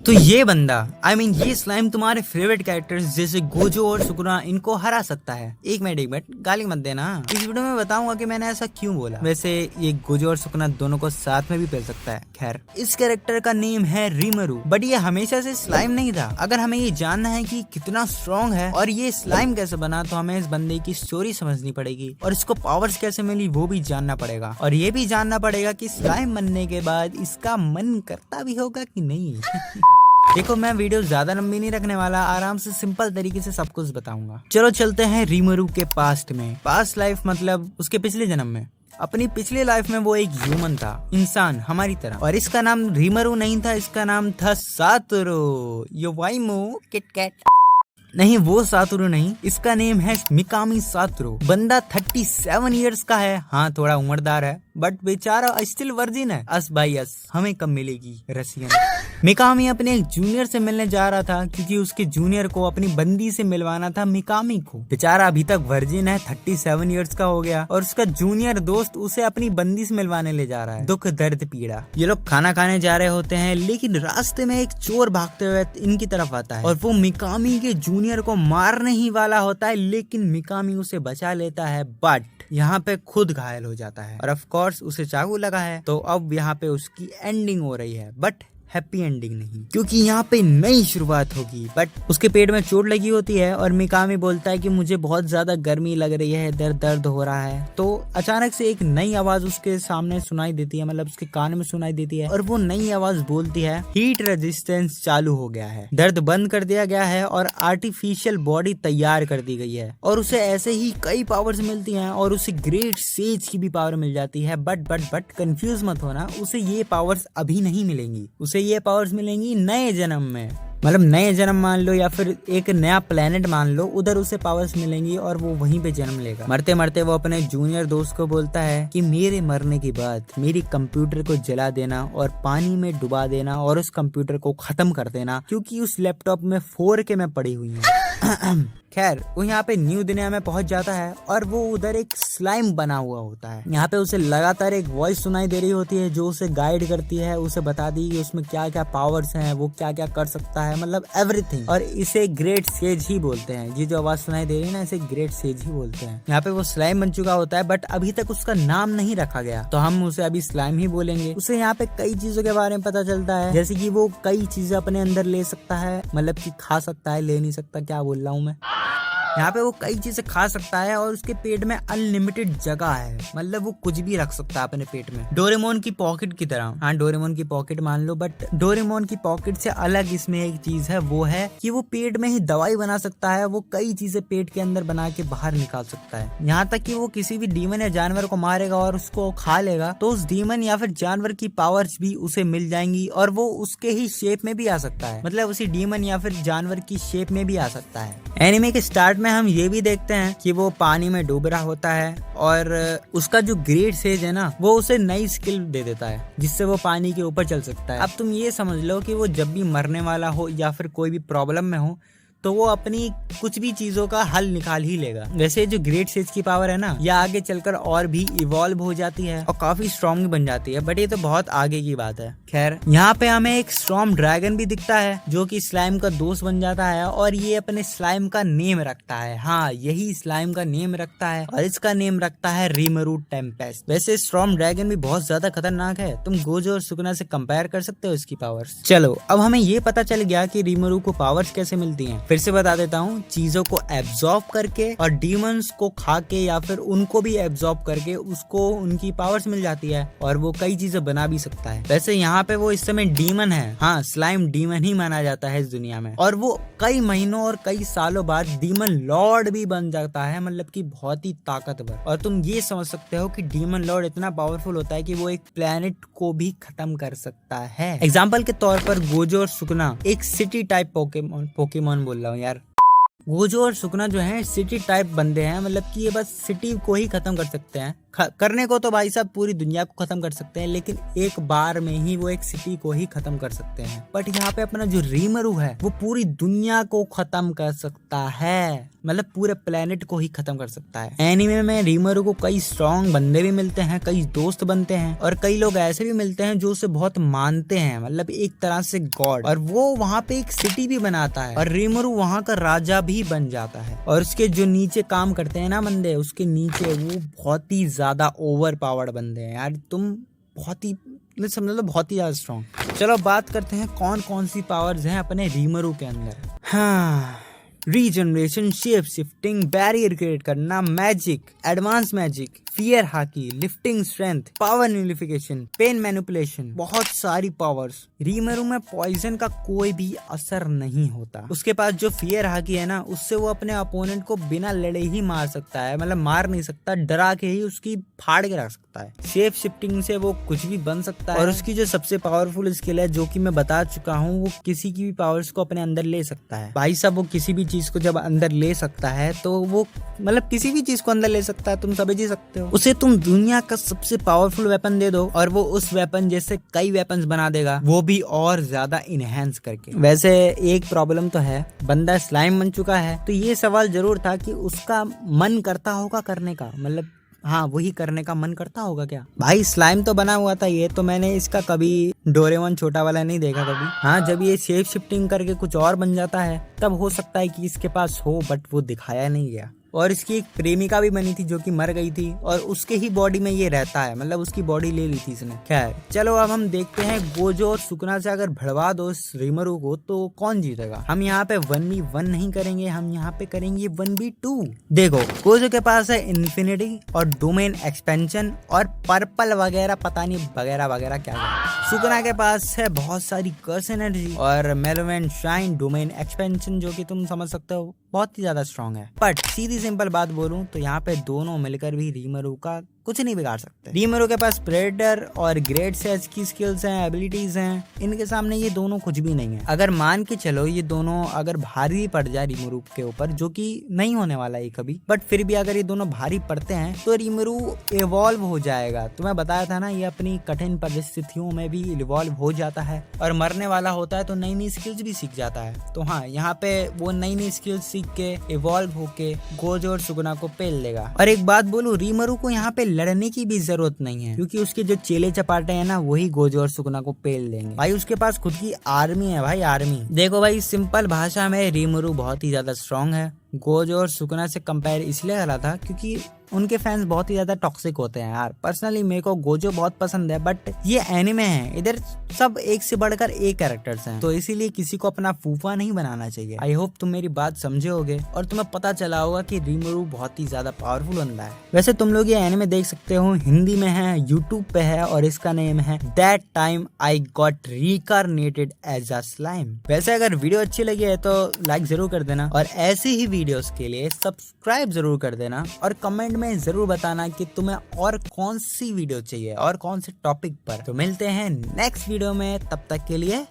तो ये बंदा ये स्लाइम तुम्हारे फेवरेट कैरेक्टर्स जैसे गोजो और सुकुना इनको हरा सकता है। एक मिनट गाली मत देना। इस वीडियो में बताऊंगा कि मैंने ऐसा क्यों बोला। वैसे ये गोजो और सुकुना दोनों को साथ में भी पेल सकता है। खैर, इस कैरेक्टर का नेम है रीमरू, बट ये हमेशा से स्लाइम नहीं था। अगर हमें ये जानना है कि कितना स्ट्रॉन्ग है और ये स्लाइम कैसे बना, तो हमें इस बंदे की स्टोरी समझनी पड़ेगी और इसको पावर्स कैसे मिली वो भी जानना पड़ेगा। और ये भी जानना पड़ेगा कि स्लाइम बनने के बाद इसका मन करता भी होगा कि नहीं। देखो, मैं वीडियो ज्यादा लंबी नहीं रखने वाला, आराम से सिंपल तरीके से सब कुछ बताऊंगा। चलो चलते हैं रीमरू के पास्ट में। पास्ट लाइफ मतलब उसके पिछले जन्म में। अपनी पिछली लाइफ में वो एक ह्यूमन था, इंसान हमारी तरह, और इसका नाम रीमरू नहीं था, इसका नाम था सातोरू योवाइमो किटकैट। नहीं, वो सातोरू नहीं, इसका नेम है मिकामी सातोरू। बंदा 37 इयर्स का है। हाँ, थोड़ा उम्रदार है, बट बेचारा स्टिल वर्जिन है। अस भाई अस, हमें कब मिलेगी रसियन। मिकामी अपने एक जूनियर से मिलने जा रहा था क्योंकि उसके जूनियर को अपनी बंदी से मिलवाना था मिकामी को। बेचारा अभी तक वर्जिन है, 37 इयर्स का हो गया, और उसका जूनियर दोस्त उसे अपनी बंदी से मिलवाने ले जा रहा है। दुख दर्द पीड़ा। ये लोग खाना खाने जा रहे होते हैं, लेकिन रास्ते में एक चोर भागते हुए इनकी तरफ आता है और वो मिकामी के जूनियर को मारने ही वाला होता है, लेकिन मिकामी उसे बचा लेता है, बट यहाँ पे खुद घायल हो जाता है और ऑफ कोर्स उसे चाकू लगा है। तो अब यहाँ पे उसकी एंडिंग हो रही है, बट हैप्पी एंडिंग नहीं, क्योंकि यहाँ पे नई शुरुआत होगी। बट उसके पेट में चोट लगी होती है और मिकामी बोलता है कि मुझे बहुत ज्यादा गर्मी लग रही है, दर्द हो रहा है। तो अचानक से एक नई आवाज उसके सामने सुनाई देती है, मतलब उसके कान में सुनाई देती है, और वो नई आवाज बोलती है हीट रेजिस्टेंस चालू हो गया है, दर्द बंद कर दिया गया है और आर्टिफिशियल बॉडी तैयार कर दी गई है। और उसे ऐसे ही कई पावर्स मिलती हैं और उसे ग्रेट सेज की भी पावर मिल जाती है। बट कंफ्यूज मत होना, उसे ये पावर्स अभी नहीं मिलेंगी, उसे ये पावर्स मिलेंगी नए जन्म में। मतलब नए जन्म मान लो या फिर एक नया प्लेनेट मान लो, उधर उसे पावर्स मिलेंगी और वो वहीं पे जन्म लेगा। मरते मरते वो अपने जूनियर दोस्त को बोलता है कि मेरे मरने के बाद मेरी कंप्यूटर को जला देना और पानी में डुबा देना और उस कंप्यूटर को खत्म कर देना, क्योंकि उस लैपटॉप में 4K में पड़ी हुई है। खैर, वो यहाँ पे न्यू दुनिया में पहुंच जाता है और वो उधर एक स्लाइम बना हुआ होता है। यहाँ पे उसे लगातार एक वॉइस सुनाई दे रही होती है जो उसे गाइड करती है, उसे बताती है कि उसमें क्या क्या पावर्स हैं, वो क्या क्या कर सकता है, मतलब एवरीथिंग। और इसे ग्रेट सेज ही बोलते हैं। ये जो आवाज सुनाई दे रही है ना, इसे ग्रेट सेज ही बोलते हैं। यहाँ पे वो स्लाइम बन चुका होता है, बट अभी तक उसका नाम नहीं रखा गया, तो हम उसे अभी स्लाइम ही बोलेंगे। उसे यहाँ पे कई चीजों के बारे में पता चलता है, जैसे कि वो कई चीजें अपने अंदर ले सकता है, मतलब कि खा सकता है, ले नहीं सकता, क्या बोल रहा हूँ मैं। यहाँ पे वो कई चीजें खा सकता है और उसके पेट में अनलिमिटेड जगह है, मतलब वो कुछ भी रख सकता है अपने पेट में, डोरेमोन की पॉकेट की तरह। हाँ, डोरेमोन की पॉकेट मान लो, बट डोरेमोन की पॉकेट से अलग इसमें एक चीज है, वो है कि वो पेट में ही दवाई बना सकता है। वो कई चीजें पेट के अंदर बना के बाहर निकाल सकता है, यहाँ तक कि वो किसी भी डीमन या जानवर को मारेगा और उसको खा लेगा तो उस डीमन या फिर जानवर की पावर्स भी उसे मिल जाएंगी और वो उसके ही शेप में भी आ सकता है, मतलब उसी डीमन या फिर जानवर की शेप में भी आ सकता है। एनिमे के स्टार्ट में हम ये भी देखते हैं कि वो पानी में डूब रहा होता है और उसका जो ग्रेट सेज है ना, वो उसे नई स्किल दे देता है जिससे वो पानी के ऊपर चल सकता है। अब तुम ये समझ लो कि वो जब भी मरने वाला हो या फिर कोई भी प्रॉब्लम में हो, तो वो अपनी कुछ भी चीजों का हल निकाल ही लेगा। वैसे जो ग्रेट सेज की पावर है ना, यह आगे चलकर और भी इवॉल्व हो जाती है और काफी स्ट्रॉन्ग बन जाती है, बट ये तो बहुत आगे की बात है। खैर, यहाँ पे हमें एक स्टॉर्म ड्रैगन भी दिखता है जो कि स्लाइम का दोस्त बन जाता है और ये अपने स्लाइम का नेम रखता है। हाँ, यही स्लाइम का नेम रखता है और इसका नेम रखता है रीमरू टेम्पेस्ट। वैसे स्टॉर्म ड्रैगन भी बहुत ज्यादा खतरनाक है, तुम गोजो और सुकुना से कंपेयर कर सकते हो इसकी पावर्स। चलो, अब हमें ये पता चल गया कि रीमरू को पावर्स कैसे मिलती है। फिर से बता देता हूँ, चीजों को एब्जॉर्ब करके और डीमंस को खा के या फिर उनको भी एब्जॉर्ब करके उसको उनकी पावर्स मिल जाती है और वो कई चीजें बना भी सकता है। वैसे यहाँ पे वो इस समय डीमन है। हाँ, स्लाइम डीमन ही माना जाता है इस दुनिया में, और वो कई महीनों और कई सालों बाद डीमन लॉर्ड भी बन जाता है, मतलब कि बहुत ही ताकतवर। और तुम ये समझ सकते हो कि डीमन लॉर्ड इतना पावरफुल होता है कि वो एक प्लेनेट को भी खत्म कर सकता है। एग्जाम्पल के तौर पर गोजो और सुकुना एक सिटी टाइप पोकेमोन बोल रहा हूँ यार, गोजो और सुकुना जो है सिटी टाइप बंदे हैं, मतलब कि ये बस सिटी को ही खत्म कर सकते हैं, करने को तो भाई साहब पूरी दुनिया को खत्म कर सकते हैं, लेकिन एक बार में ही वो एक सिटी को ही खत्म कर सकते हैं। बट यहाँ पे अपना जो रीमरू है वो पूरी दुनिया को खत्म कर सकता है, मतलब पूरे प्लेनेट को ही खत्म कर सकता है। एनीमे में रीमरू को कई स्ट्रॉन्ग बंदे भी मिलते हैं, कई दोस्त बनते हैं और कई लोग ऐसे भी मिलते हैं जो उसे बहुत मानते हैं, मतलब एक तरह से गॉड। और वो वहाँ पे एक सिटी भी बनाता है और रीमरू वहाँ का राजा भी बन जाता है। और उसके जो नीचे काम करते हैं ना बंदे, उसके नीचे वो बहुत ही ज्यादा ओवर पावर्ड बंदे हैं यार। तुम बहुत ही समझ लो बहुत ही ज्यादा स्ट्रॉन्ग। चलो बात करते हैं कौन कौन सी पावर्स हैं अपने रीमरू के अंदर। हाँ, regeneration, shape shifting, barrier create करना, magic, advance magic, fear haki, lifting strength, power nullification, pain manipulation, बहुत सारी पावर्स। रीमरू में पॉइजन का कोई भी असर नहीं होता। उसके पास जो फियर हाकी है ना, उससे वो अपने अपोनेंट को बिना लड़े ही मार सकता है, मतलब मार नहीं सकता, डरा के ही उसकी फाड़ के रख सकता है। शेप शिफ्टिंग से वो कुछ भी बन सकता है। और उसकी जो सबसे पावरफुल स्किल है, जो कि मैं बता चुका हूँ, वो किसी की भी पावर्स को अपने अंदर ले सकता है। भाई साहब वो किसी भी चीज को जब अंदर ले सकता है तो वो मतलब किसी भी चीज को अंदर ले सकता है, तुम समझ ही सकते हो। उसे तुम दुनिया का सबसे पावरफुल वेपन दे दो और वो उस वेपन जैसे कई वेपन्स बना देगा, वो भी और ज्यादा इनहेंस करके। वैसे एक प्रॉब्लम तो है, बंदा स्लाइम बन चुका है, तो ये सवाल जरूर था कि उसका मन करता होगा करने का, मतलब हाँ वही करने का मन करता होगा क्या। भाई स्लाइम तो बना हुआ था, ये तो मैंने इसका कभी डोरेमोन छोटा वाला नहीं देखा कभी। हाँ जब ये शेप शिफ्टिंग करके कुछ और बन जाता है तब हो सकता है कि इसके पास हो, बट वो दिखाया नहीं गया। और इसकी एक प्रेमिका भी बनी थी जो कि मर गई थी और उसके ही बॉडी में ये रहता है, मतलब उसकी बॉडी ले ली थी इसने। खैर चलो अब हम देखते हैं गोजो और सुकुना से अगर भड़वा दो इस रीमरू को तो कौन जीतेगा। हम यहाँ पे 1v1 नहीं करेंगे, हम यहाँ पे करेंगे 1v2। देखो गोजो के पास है इन्फिनिटी और डोमेन एक्सपेंशन और पर्पल वगैरह पता नहीं वगैरह वगैरह क्या है। सुकुना के पास है बहुत सारी कर्स एनर्जी और मेलोवेंट शाइन, डोमेन एक्सपेंशन, जो कि तुम समझ सकते हो बहुत ही ज्यादा स्ट्रॉन्ग है। बट सीधी सिंपल बात बोलूं तो यहाँ पे दोनों मिलकर भी रीमरू का कुछ नहीं बिगाड़ सकते। रीमरू के पास प्रेडेटर और ग्रेट सेज की स्किल्स हैं, एबिलिटीज हैं, इनके सामने ये दोनों कुछ भी नहीं है। अगर मान के चलो ये दोनों अगर भारी पड़ जाए रीमरू के ऊपर, जो कि नहीं होने वाला है कभी, बट फिर भी अगर ये दोनों भारी पड़ते हैं तो रीमरू इवॉल्व हो जाएगा। तुम्हें बताया था ना, ये अपनी कठिन परिस्थितियों में भी इवॉल्व हो जाता है और मरने वाला होता है तो नई नई स्किल्स भी सीख जाता है। तो हाँ यहाँ पे वो नई नई स्किल्स सीख के इवॉल्व होके गोजो और सुकुना को पेल लेगा। और एक बात बोलूं, रीमरू को यहाँ पे लड़ने की भी जरूरत नहीं है, क्योंकि उसके जो चेले चपाटे हैं ना वही गोजो और सुकुना को पेल देंगे। भाई उसके पास खुद की आर्मी है भाई, आर्मी। देखो भाई सिंपल भाषा में रीमरू बहुत ही ज्यादा स्ट्रॉन्ग है। गोजो और सुकुना से कंपेयर इसलिए करा था क्योंकि उनके फैंस बहुत ही ज्यादा टॉक्सिक होते हैं यार। पर्सनली मेरे को गोजो बहुत पसंद है, बट ये एनिमे है, इधर सब एक से बढ़कर एक कैरेक्टर्स हैं, तो इसीलिए किसी को अपना फूफा नहीं बनाना चाहिए। आई होप तुम मेरी बात समझे होगे और तुम्हें पता चला होगा कि रीमरू बहुत ही ज्यादा पावरफुल बंदा है। वैसे तुम लोग ये एनिमे देख सकते हो, हिंदी में है, यूट्यूब पे है और इसका नेम है that time I got reincarnated as a slime. वैसे अगर वीडियो अच्छी लगी है तो लाइक जरूर कर देना और ऐसे ही वीडियोस के लिए सब्सक्राइब जरूर कर देना और कमेंट में जरूर बताना कि तुम्हें और कौन सी वीडियो चाहिए और कौन से टॉपिक पर। तो मिलते हैं नेक्स्ट वीडियो में, तब तक के लिए